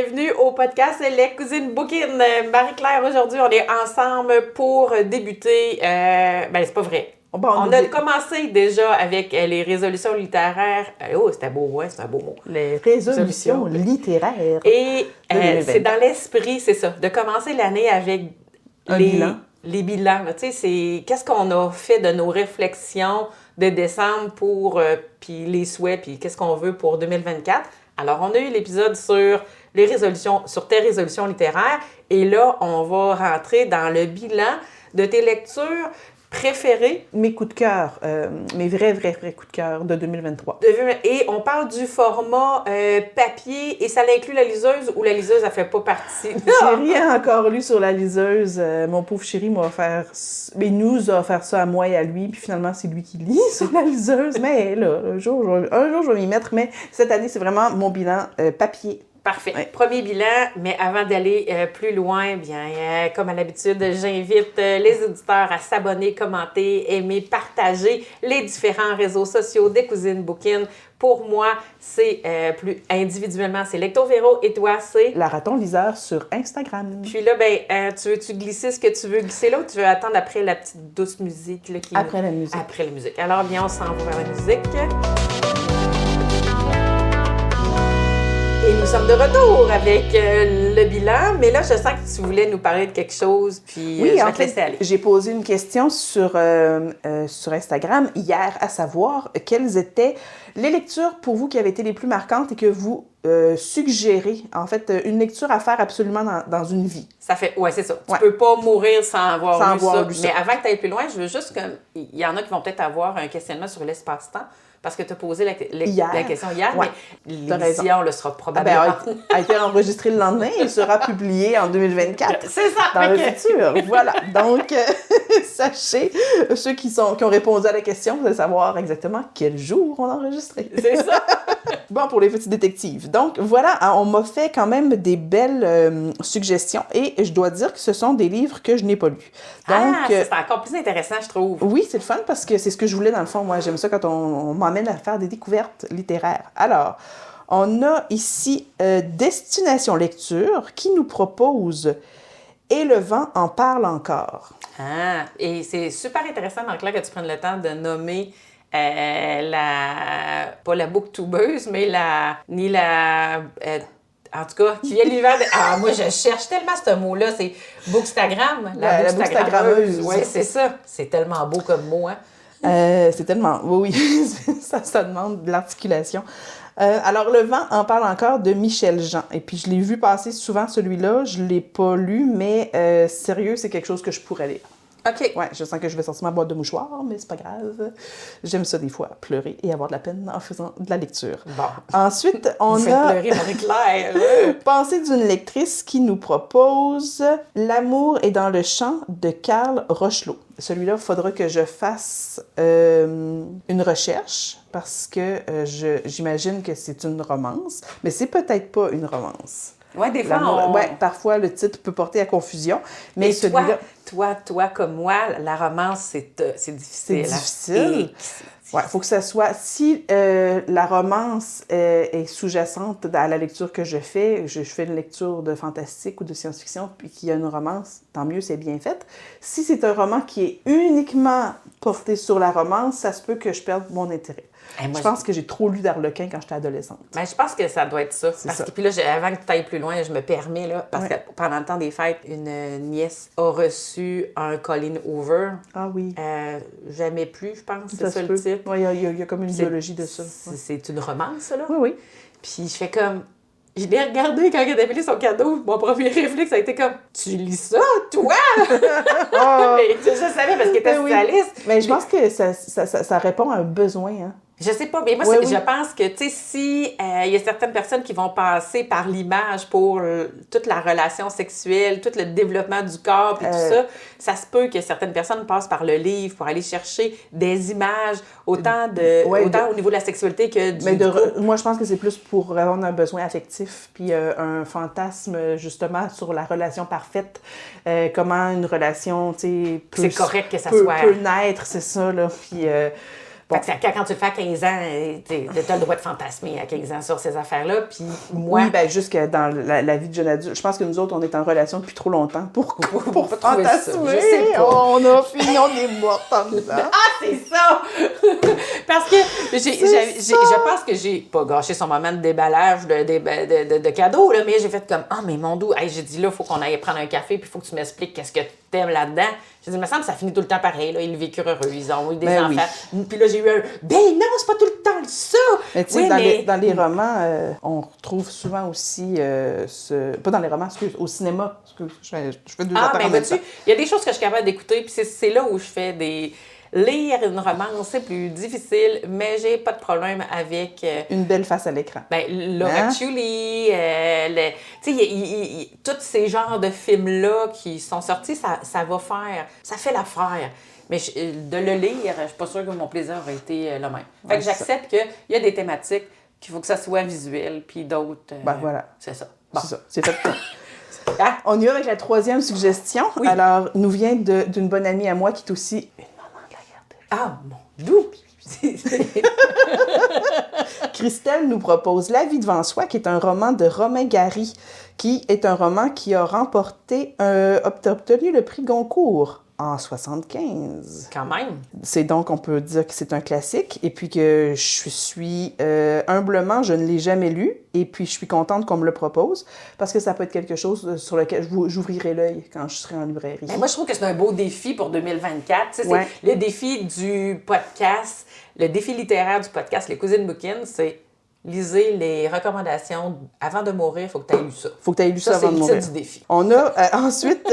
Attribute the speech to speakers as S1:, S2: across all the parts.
S1: bienvenue au podcast Les Cousines Bouquines. Marie-Claire, aujourd'hui, on est ensemble pour débuter. C'est pas vrai. On a commencé déjà avec les résolutions littéraires. C'était beau, ouais, c'est un beau mot.
S2: Les résolutions littéraires.
S1: Et c'est dans l'esprit, c'est ça, de commencer l'année avec les bilans. Tu sais, c'est qu'est-ce qu'on a fait de nos réflexions de décembre pour, puis les souhaits, puis qu'est-ce qu'on veut pour 2024. Alors, on a eu l'épisode sur sur tes résolutions littéraires. Et là, on va rentrer dans le bilan de tes lectures préférées.
S2: Mes coups de cœur, mes vrais coups de cœur de 2023.
S1: Et on parle du format papier, et ça inclut la liseuse ou la liseuse, elle fait pas partie?
S2: J'ai rien encore lu sur la liseuse. Mon pauvre chéri nous a offert ça à moi et à lui, puis finalement, c'est lui qui lit sur la liseuse. Mais là, un jour, je vais m'y mettre. Mais cette année, c'est vraiment mon bilan papier.
S1: Parfait. Ouais. Premier bilan, mais avant d'aller plus loin, comme à l'habitude, j'invite les auditeurs à s'abonner, commenter, aimer, partager les différents réseaux sociaux des Cousines Bouquines. Pour moi, c'est plus individuellement, c'est Lecto Véro, et toi, c'est?
S2: La Raton Liseur sur Instagram.
S1: Puis là, tu veux-tu glisser ce que tu veux glisser là, ou tu veux attendre après la petite douce musique? Là,
S2: Après la musique.
S1: Après la musique. Alors, bien, on s'en va vers la musique. Et nous sommes de retour avec le bilan, mais là, je sens que tu voulais nous parler de quelque chose, puis
S2: oui,
S1: je vais te laisser aller.
S2: J'ai posé une question sur Instagram hier, à savoir quelles étaient les lectures pour vous qui avaient été les plus marquantes et que vous suggérez, en fait, une lecture à faire absolument dans une vie.
S1: Ça fait, ouais, c'est ça. Tu peux pas mourir sans avoir lu ça. Mais avant que tu ailles plus loin, je veux juste il y en a qui vont peut-être avoir un questionnement sur l'espace-temps. Parce que tu as posé la question hier,
S2: ouais,
S1: mais l'émission le sera probablement.
S2: A été enregistré le lendemain et sera publié en 2024.
S1: C'est ça!
S2: Dans le futur. Voilà. Donc, sachez, ceux qui ont répondu à la question, vous allez savoir exactement quel jour on a enregistré.
S1: C'est ça!
S2: Bon, pour les petits détectives. Donc, voilà, on m'a fait quand même des belles suggestions et je dois dire que ce sont des livres que je n'ai pas lus. Donc,
S1: c'est encore plus intéressant, je trouve.
S2: Oui, c'est le fun parce que c'est ce que je voulais dans le fond. Moi, j'aime ça quand on m'emmène à faire des découvertes littéraires. Alors, on a ici Destination Lecture qui nous propose « Et le vent en parle encore ».
S1: Ah, et c'est super intéressant, Marc-Claire, que tu prennes le temps de nommer pas la booktubeuse, mais en tout cas, qui vient l'hiver de... Ah, moi, je cherche tellement ce mot-là. C'est Bookstagram.
S2: La bookstagrammeuse.
S1: Oui, c'est ça. C'est tellement beau comme mot, hein?
S2: C'est tellement... Oui, ça demande de l'articulation. Alors, Le vent en parle encore de Michel Jean. Et puis, je l'ai vu passer souvent, celui-là. Je ne l'ai pas lu, mais sérieux, c'est quelque chose que je pourrais lire.
S1: OK.
S2: Ouais, je sens que je vais sortir ma boîte de mouchoirs, mais c'est pas grave. J'aime ça des fois, pleurer et avoir de la peine en faisant de la lecture.
S1: Bon.
S2: Ensuite, on
S1: a... pleurer Marie-Claire.
S2: Pensée d'une lectrice qui nous propose L'amour est dans le champ de Carl Rochelot. Celui-là, il faudra que je fasse une recherche parce que j'imagine que c'est une romance, mais c'est peut-être pas une romance.
S1: Oui, des fois,
S2: parfois, le titre peut porter à confusion, mais celui-là...
S1: Toi, comme moi, la romance, c'est difficile.
S2: C'est difficile. Il faut que ça soit... Si la romance est sous-jacente à la lecture que je fais une lecture de fantastique ou de science-fiction, puis qu'il y a une romance, tant mieux, c'est bien fait. Si c'est un roman qui est uniquement porté sur la romance, ça se peut que je perde mon intérêt. Je pense que j'ai trop lu d'Arlequin quand j'étais adolescente.
S1: Mais je pense que ça doit être ça. Puis là, avant que tu ailles plus loin, je me permets, là, parce que pendant le temps des fêtes, une nièce a reçu un Colleen Hoover.
S2: Ah oui.
S1: Jamais plus, je pense, c'est ça le titre.
S2: Oui, il y a comme une biologie de ça.
S1: C'est une romance, ça, là?
S2: Oui.
S1: Puis je fais comme... Je l'ai regardé quand elle a appelé son cadeau. Mon premier réflexe a été comme « Tu lis ça, toi? » Mais je savais parce qu'elle était spécialiste.
S2: Mais je pense que ça répond à un besoin, hein.
S1: Je sais pas, mais moi, je pense que, tu sais, si il y a certaines personnes qui vont passer par l'image pour toute la relation sexuelle, tout le développement du corps et tout ça, ça se peut que certaines personnes passent par le livre pour aller chercher des images, autant au niveau de la sexualité que du
S2: moi, je pense que c'est plus pour répondre à un besoin affectif, puis un fantasme, justement, sur la relation parfaite, comment une relation, tu sais,
S1: c'est correct que ça
S2: peut
S1: soit...
S2: peut naître, c'est ça, là, puis...
S1: Bon. Fait que quand tu le fais à 15 ans, tu as le droit de fantasmer à 15 ans sur ces affaires-là. Puis moi...
S2: Oui, bien, jusque dans la vie de jeune adulte. Je pense que nous autres, on est en relation depuis trop longtemps pour fantasmer.
S1: Je sais pas.
S2: On a fini, on est morts en dedans.
S1: Ah, c'est ça! Parce que je pense que j'ai pas gâché son moment de déballage de cadeaux, là, mais j'ai fait comme, mais mon doux, j'ai dit là, il faut qu'on aille prendre un café, puis il faut que tu m'expliques qu'est-ce que tu aimes là-dedans. J'ai dit, il me semble que ça finit tout le temps pareil, là. Ils vécurent heureux, ils ont eu des enfants. Oui. Puis là, j'ai eu non, c'est pas tout le temps ça!
S2: Mais tu sais, dans les romans, on retrouve souvent aussi, pas dans les romans, au cinéma. Je fais deux affaires en même temps.
S1: Il y a des choses que je suis capable d'écouter, puis c'est là où je fais lire une romance, c'est plus difficile, mais j'ai pas de problème avec...
S2: une belle face à l'écran.
S1: Love Actually, tu sais, tous ces genres de films-là qui sont sortis, ça fait l'affaire. Mais de le lire, je suis pas sûre que mon plaisir aurait été le même. Fait que j'accepte qu'il y a des thématiques qu'il faut que ça soit visuel, puis d'autres...
S2: voilà.
S1: C'est ça. Bon.
S2: C'est ça, c'est fait. On y va avec la troisième suggestion. Oui. Alors, nous vient d'une bonne amie à moi qui est aussi...
S1: Ah, mon doux!
S2: Christelle nous propose La vie devant soi, qui est un roman de Romain Gary, qui est un roman qui a obtenu le prix Goncourt en 75.
S1: Quand même!
S2: C'est donc, on peut dire que c'est un classique, et puis que je suis humblement, je ne l'ai jamais lu, et puis je suis contente qu'on me le propose, parce que ça peut être quelque chose sur lequel j'ouvrirai l'œil quand je serai en librairie.
S1: Moi, je trouve que c'est un beau défi pour 2024. Tu sais, c'est le défi du podcast, le défi littéraire du podcast, les Cousines Bouquines, c'est lisez les recommandations avant de mourir, il faut que tu aies lu ça.
S2: Faut que tu aies lu ça avant de mourir.
S1: C'est le titre du défi.
S2: On a ensuite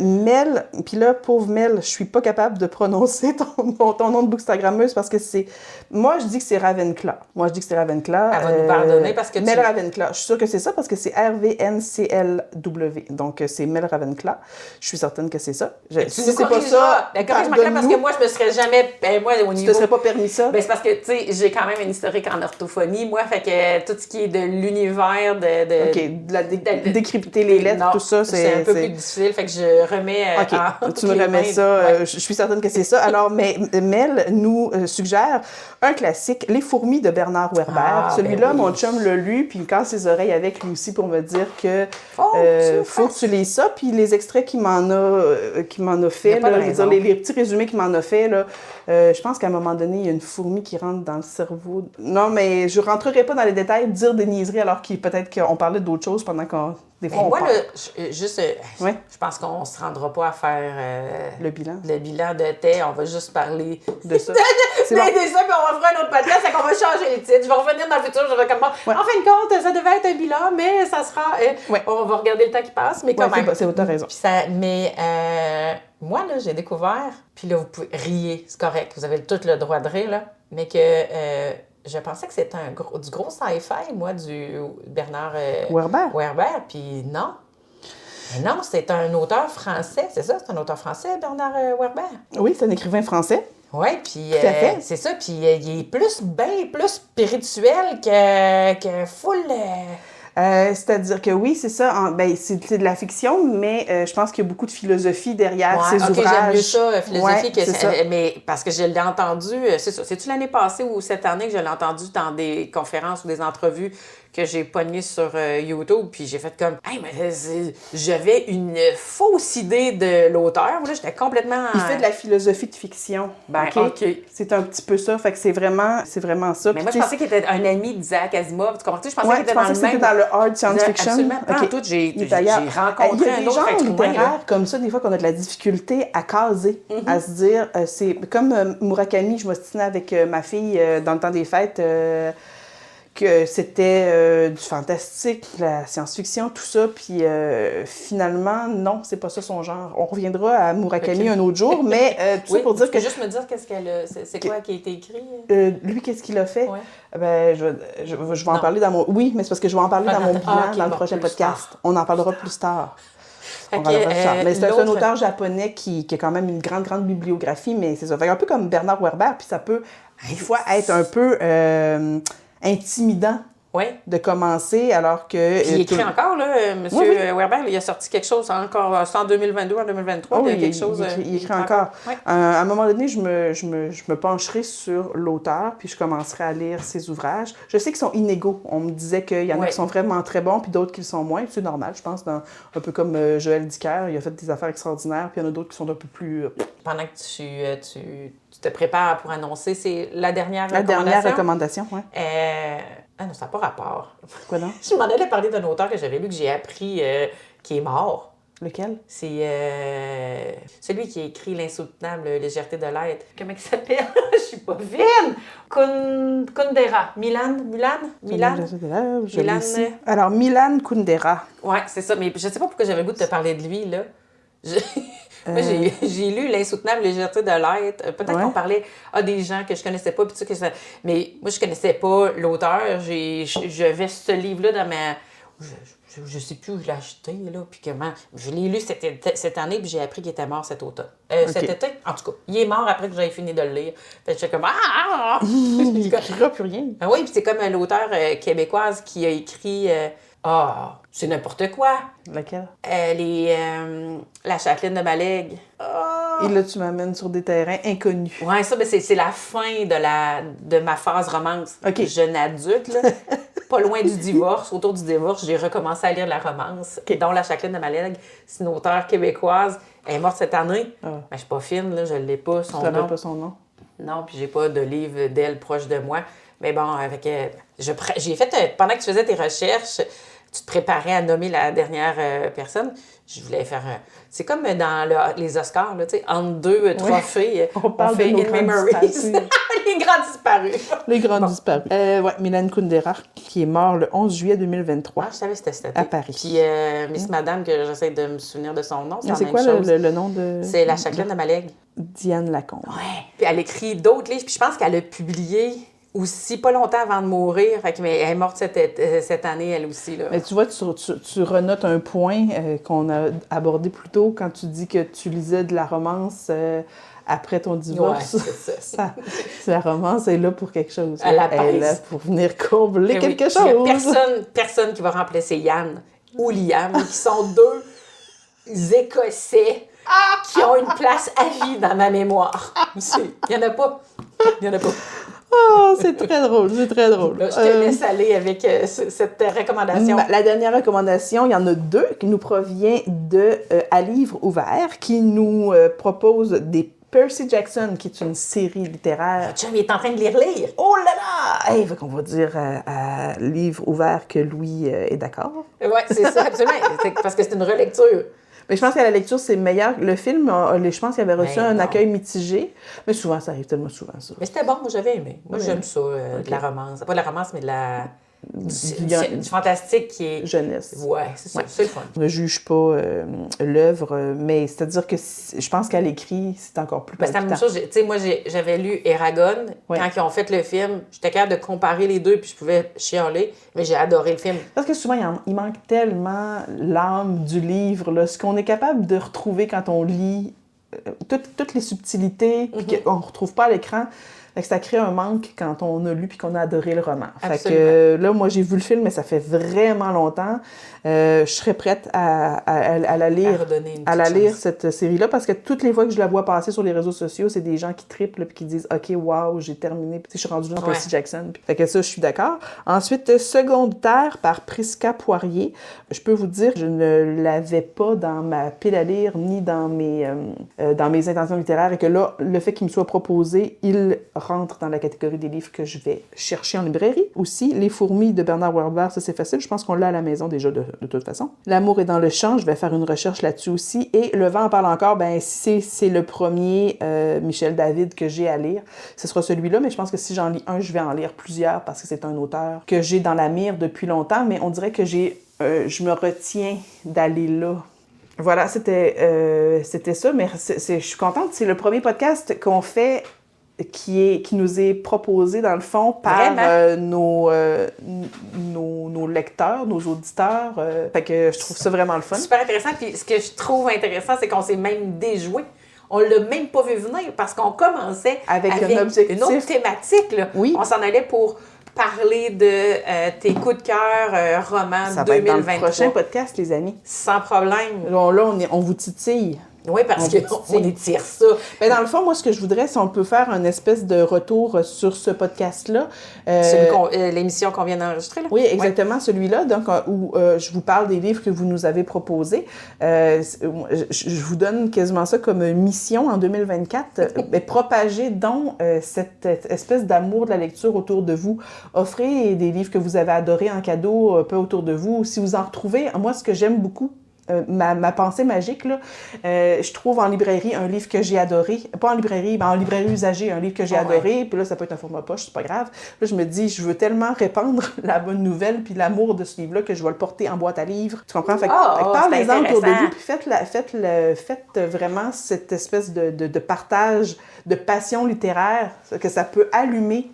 S2: Mel, puis là, pauvre Mel, je suis pas capable de prononcer ton nom de bookstagrammeuse parce que c'est... Moi, je dis que c'est Ravenclaw.
S1: Elle va nous pardonner parce que
S2: Mel Ravenclaw. Je suis sûre que c'est ça parce que c'est RVNCLW. Donc, c'est Mel Ravenclaw. Je suis certaine que c'est ça.
S1: Si c'est pas ça, corrige-moi parce que moi, je me serais jamais... moi, au niveau...
S2: Tu te serais pas permis ça?
S1: C'est parce que, tu sais, j'ai quand même un historique en orthophonie, moi, fait que tout ce qui est de l'univers
S2: décrypter les lettres, tout ça,
S1: c'est un peu plus difficile, fait que je remets
S2: tu me remets ça, je suis certaine que c'est ça. Alors, mais Mel nous suggère un classique, Les fourmis de Bernard Werber. Celui-là, mon chum l'a lu, puis il me casse ses oreilles avec lui aussi pour me dire que faut que tu lises ça, puis les extraits qu'il m'en a fait, là, je veux dire, les petits résumés qu'il m'en a fait, là, je pense qu'à un moment donné, il y a une fourmi qui rentre dans le cerveau. Non, mais je rentrerai pas dans les détails, dire des niaiseries alors peut-être qu'on parlait d'autres choses pendant qu'on... Des fois, on parle.
S1: Je pense qu'on se rendra pas à faire
S2: le bilan
S1: de thé. On va juste parler
S2: de ça.
S1: C'est bon. De ça, puis on va faire un autre podcast, c'est qu'on va changer les titres. Je vais revenir dans le futur, je vais comme en fin de compte, ça devait être un bilan, mais ça sera... On va regarder le temps qui passe, mais quand même.
S2: T'as raison.
S1: Moi, là, j'ai découvert, puis là, vous pouvez rier, c'est correct, vous avez tout le droit de rire, là, mais que... je pensais que c'était du gros sci-fi, moi, du Bernard Werber, puis non. Mais non, c'est un auteur français, c'est ça? C'est un auteur français, Bernard Werber?
S2: Oui, c'est un écrivain français.
S1: Oui, puis c'est ça, puis il est plus spirituel que full...
S2: C'est-à-dire que oui, c'est ça. C'est de la fiction, mais je pense qu'il y a beaucoup de philosophie derrière ces ouvrages.
S1: J'aime mieux ça, philosophie. Mais parce que je l'ai entendu, c'est ça. C'est-tu l'année passée ou cette année que je l'ai entendu dans des conférences ou des entrevues que j'ai pognées sur YouTube, puis j'ai fait comme, j'avais une fausse idée de l'auteur. Là, j'étais complètement...
S2: Il fait de la philosophie de fiction.
S1: OK.
S2: C'est un petit peu ça. Fait que c'est vraiment ça.
S1: Mais moi, je pensais qu'il était un ami d'Isaac Asimov. Tu comprends? Je pensais qu'il était dans le même...
S2: dans le hard science fiction.
S1: Absolument. Pas en tout. J'ai rencontré un autre être humain.
S2: Littéraires comme ça, des fois, qu'on a de la difficulté à caser, à se dire... c'est comme Murakami, je m'ostinais avec ma fille dans le temps des fêtes... que c'était du fantastique, la science-fiction, tout ça, puis finalement, non, c'est pas ça son genre. On reviendra à Murakami un autre jour, mais tout ça pour dire que...
S1: juste me dire qu'est-ce c'est quoi qui a été écrit?
S2: Lui, qu'est-ce qu'il a fait? Je vais en parler dans mon... Oui, mais c'est parce que je vais en parler dans mon bilan dans le prochain podcast. On en parlera plus tard. Mais c'est un auteur japonais qui a quand même une grande bibliographie, mais c'est ça. Fait un peu comme Bernard Werber, puis ça peut, des fois, être un peu... intimidant
S1: Oui.
S2: De commencer alors que...
S1: Puis il écrit encore, là, M. Werber, il a sorti quelque chose encore, c'est en 2022, en 2023, il y a quelque chose...
S2: Il écrit encore. Oui. À un moment donné, je me pencherai sur l'auteur, puis je commencerai à lire ses ouvrages. Je sais qu'ils sont inégaux. On me disait qu'il y en a qui sont vraiment très bons, puis d'autres qui le sont moins. C'est normal, je pense, un peu comme Joël Dicker, il a fait des affaires extraordinaires, puis il y en a d'autres qui sont un peu plus...
S1: Pendant que tu te prépares pour annoncer, c'est la dernière
S2: recommandation? La dernière recommandation, oui.
S1: Ah non, ça n'a pas rapport.
S2: Quoi non?
S1: Je m'en allais parler d'un auteur que j'avais lu, que j'ai appris, qui est mort.
S2: Lequel?
S1: C'est celui qui a écrit L'insoutenable légèreté de l'être. Comment il s'appelle? Je suis pas fine! Kundera. Milan?
S2: Alors, Milan Kundera.
S1: Ouais, c'est ça. Mais je sais pas pourquoi j'avais le goût de te parler de lui, là. Moi, j'ai lu L'insoutenable légèreté de l'être. Peut-être qu'on parlait des gens que je connaissais pas. Mais moi, je connaissais pas l'auteur. J'avais ce livre-là dans ma... Je sais plus où je l'ai acheté, là. Puis comment... Je l'ai lu cette année, puis j'ai appris qu'il était mort cet automne. Cet été, en tout cas. Il est mort après que j'avais fini de le lire. Fait que j'étais comme...
S2: Il n'écrira plus rien.
S1: Oui, puis c'est comme l'auteur québécoise qui a écrit... c'est n'importe quoi.
S2: Laquelle?
S1: La Châtelaine de Malègue.
S2: Et là, tu m'amènes sur des terrains inconnus.
S1: Oui, ça, c'est la fin de ma phase romance. Jeune adulte, là. Pas loin du divorce. Autour du divorce, j'ai recommencé à lire la romance, dont La Châtelaine de Malègue. C'est une auteure québécoise. Elle est morte cette année. Mais je suis pas fine, là. Je ne l'ai pas, son nom.
S2: Tu n'avais pas son nom?
S1: Non, puis j'ai pas de livre d'elle proche de moi. Mais bon, j'ai fait... pendant que tu faisais tes recherches... Tu te préparais à nommer la dernière personne. Je voulais faire c'est comme dans les Oscars, là, tu sais, entre deux trophées,
S2: on fait
S1: In Memories. Les grands disparus.
S2: Les grands disparus. Milan Kundera, qui est mort le 11 juillet 2023.
S1: Je savais que c'était cet été.
S2: À Paris.
S1: Puis Miss Madame, que j'essaie de me souvenir de son nom,
S2: c'est quoi le nom de...
S1: C'est La Châtelaine de Malègue.
S2: Diane Lacombe.
S1: Oui. Puis elle écrit d'autres livres, puis je pense qu'elle a publié... aussi, pas longtemps avant de mourir. Mais elle est morte cette année, elle aussi. Là.
S2: Mais tu vois, tu renotes un point qu'on a abordé plus tôt quand tu dis que tu lisais de la romance après ton divorce.
S1: Ouais, c'est ça.
S2: La romance est là pour quelque chose.
S1: Elle
S2: est là pour venir combler quelque chose.
S1: Il n'y a personne qui va remplacer Yann ou Liam, qui sont deux Écossais qui ont une place à vie dans ma mémoire. Il n'y en a pas.
S2: C'est très drôle, c'est très drôle.
S1: Là, je te laisse aller avec cette recommandation.
S2: La dernière recommandation, il y en a deux qui nous provient de À livre ouvert, qui nous propose des Percy Jackson, qui est une série littéraire.
S1: Chum, il est en train de lire.
S2: Oh là là! Hey, on va dire à livre ouvert que Louis est d'accord.
S1: Oui, c'est ça, absolument. Parce que c'est une relecture.
S2: Mais je pense qu'à la lecture, c'est meilleur. Le film, je pense qu'il avait reçu un accueil mitigé. Mais souvent, ça arrive tellement souvent, ça.
S1: Mais c'était bon, moi, j'avais aimé. Moi, j'aime ça, de la romance. Pas de la romance, mais de la... Du fantastique qui est...
S2: Jeunesse.
S1: Ouais, c'est ça. C'est le fun.
S2: Je ne juge pas l'œuvre, mais c'est-à-dire que je pense qu'à l'écrit, c'est encore plus palpitant.
S1: C'est la même chose. Tu sais, moi, j'avais lu Eragon. Quand ils ont fait le film, j'étais capable de comparer les deux, puis je pouvais chialer, mais j'ai adoré le film. Parce
S2: que souvent, il manque tellement l'âme du livre, là, ce qu'on est capable de retrouver quand on lit toutes les subtilités, puis qu'on ne retrouve pas à l'écran. Fait que ça crée un manque quand on a lu puis qu'on a adoré le roman. Fait que là, moi, j'ai vu le film, mais ça fait vraiment longtemps. Je serais prête à la lire, cette série-là, parce que toutes les fois que je la vois passer sur les réseaux sociaux, c'est des gens qui triplent puis qui disent « OK, wow, j'ai terminé. » Puis je suis rendue dans Percy Jackson. Fait que ça, je suis d'accord. Ensuite, Seconde Terre par Prisca Poirier. Je peux vous dire, je ne l'avais pas dans ma pile à lire ni dans mes intentions littéraires, et que là, le fait qu'il me soit proposé, il rentre dans la catégorie des livres que je vais chercher en librairie. Aussi, Les fourmis de Bernard Werber, ça c'est facile, je pense qu'on l'a à la maison déjà de toute façon. L'amour est dans le champ, je vais faire une recherche là-dessus aussi. Et Le vent en parle encore, ben c'est le premier Michel David que j'ai à lire. Ce sera celui-là, mais je pense que si j'en lis un, je vais en lire plusieurs parce que c'est un auteur que j'ai dans la mire depuis longtemps, mais on dirait que je me retiens d'aller là. Voilà, c'était ça, mais je suis contente. C'est le premier podcast qu'on fait qui nous est proposé, dans le fond, par nos lecteurs, nos auditeurs. Fait que je trouve ça vraiment le fun.
S1: Super intéressant. Puis ce que je trouve intéressant, c'est qu'on s'est même déjoué. On l'a même pas vu venir parce qu'on commençait avec une autre thématique. Là.
S2: Oui.
S1: On s'en allait pour parler de tes coups de cœur romans 2023.
S2: Ça va être dans le prochain podcast, les amis.
S1: Sans problème.
S2: Là, on vous titille.
S1: Oui, parce qu'on étire ça.
S2: Mais dans le fond, moi, ce que je voudrais, si on peut faire une espèce de retour sur ce podcast-là.
S1: L'émission qu'on vient d'enregistrer, là?
S2: Oui, exactement, celui-là, donc, où je vous parle des livres que vous nous avez proposés. Je vous donne quasiment ça comme mission en 2024, mais propagez donc cette espèce d'amour de la lecture autour de vous. Offrez des livres que vous avez adorés en cadeau un peu autour de vous. Si vous en retrouvez, moi, ce que j'aime beaucoup, ma pensée magique, là, je trouve en librairie un livre que j'ai adoré. Pas en librairie, mais en librairie usagée, un livre que j'ai adoré. Puis là, ça peut être un format poche, c'est pas grave. Là, je me dis, je veux tellement répandre la bonne nouvelle puis l'amour de ce livre-là que je vais le porter en boîte à livres. Tu comprends? Fait que parlez-en autour de vous, puis faites vraiment cette espèce de partage, de passion littéraire, que ça peut allumer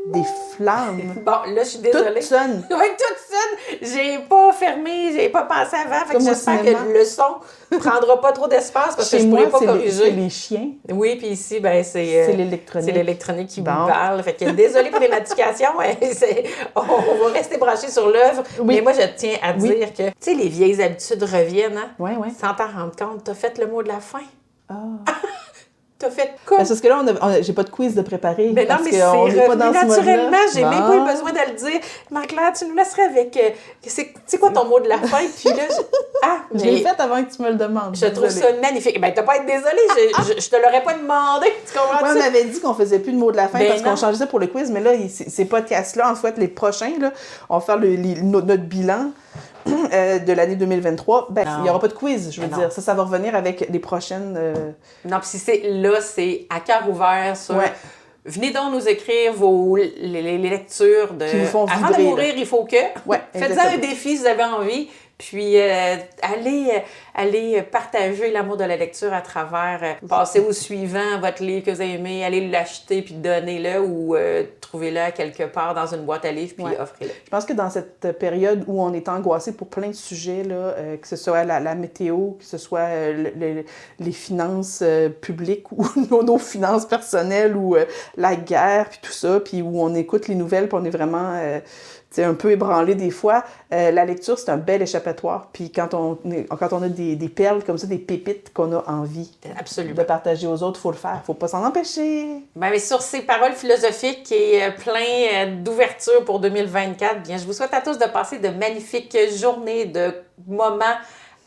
S2: des flammes.
S1: Bon, là, je suis désolée.
S2: Toutes sonnes.
S1: Oui, toutes sonnes. J'ai pas fermé, j'ai pas pensé avant. Fait que j'espère que le son prendra pas trop d'espace parce que je pourrais pas corriger.
S2: C'est les chiens.
S1: Oui, puis ici, ben c'est
S2: l'électronique.
S1: C'est l'électronique qui vous parle. Fait que désolée pour les notifications. On va rester branché sur l'œuvre. Oui. Mais moi, je tiens à dire que, tu sais, les vieilles habitudes reviennent, hein?
S2: Oui, oui.
S1: Sans t'en rendre compte. T'as fait le mot de la fin.
S2: Ah.
S1: T'as fait quoi?
S2: Parce que là, j'ai pas de quiz de préparer.
S1: Mais non, mais c'est naturellement, j'ai même pas eu besoin de le dire. Marie-Claire, tu nous laisserais avec... c'est quoi ton mot de la fin? Puis là,
S2: je l'ai fait avant que tu me le demandes.
S1: Je trouve ça magnifique. Ben, t'as pas à être désolée, je te l'aurais pas demandé. Tu comprends ça?
S2: On avait dit qu'on faisait plus de mots de la fin parce qu'on changeait ça pour le quiz. Mais là, ces podcasts-là, en fait, les prochains, là, on va faire notre bilan de l'année 2023, il n'y aura pas de quiz, je veux dire. Ça va revenir avec les prochaines...
S1: Non, puis c'est à cœur ouvert sur... Ouais. Venez donc nous écrire les lectures de...
S2: Qui vous font vibrer,
S1: avant de mourir, il faut que...
S2: Ouais,
S1: faites-en un défi si vous avez envie. Puis allez partager l'amour de la lecture à travers, passez au suivant votre livre que vous avez aimé, allez l'acheter puis donnez-le ou trouvez-le quelque part dans une boîte à livres puis offrez-le.
S2: Je pense que dans cette période où on est angoissé pour plein de sujets, là, que ce soit la météo, que ce soit les finances publiques ou nos finances personnelles ou la guerre puis tout ça, puis où on écoute les nouvelles puis on est vraiment... un peu ébranlé des fois. La lecture, c'est un bel échappatoire. Puis quand on a des perles comme ça, des pépites qu'on a envie de partager aux autres, il faut le faire. Il ne faut pas s'en empêcher.
S1: Mais sur ces paroles philosophiques et plein d'ouverture pour 2024, bien, je vous souhaite à tous de passer de magnifiques journées, de moments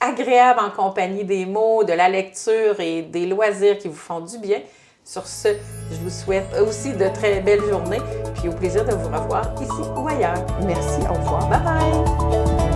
S1: agréables en compagnie des mots, de la lecture et des loisirs qui vous font du bien. Sur ce, je vous souhaite aussi de très belles journées, puis au plaisir de vous revoir ici ou ailleurs.
S2: Merci, au revoir.
S1: Bye bye!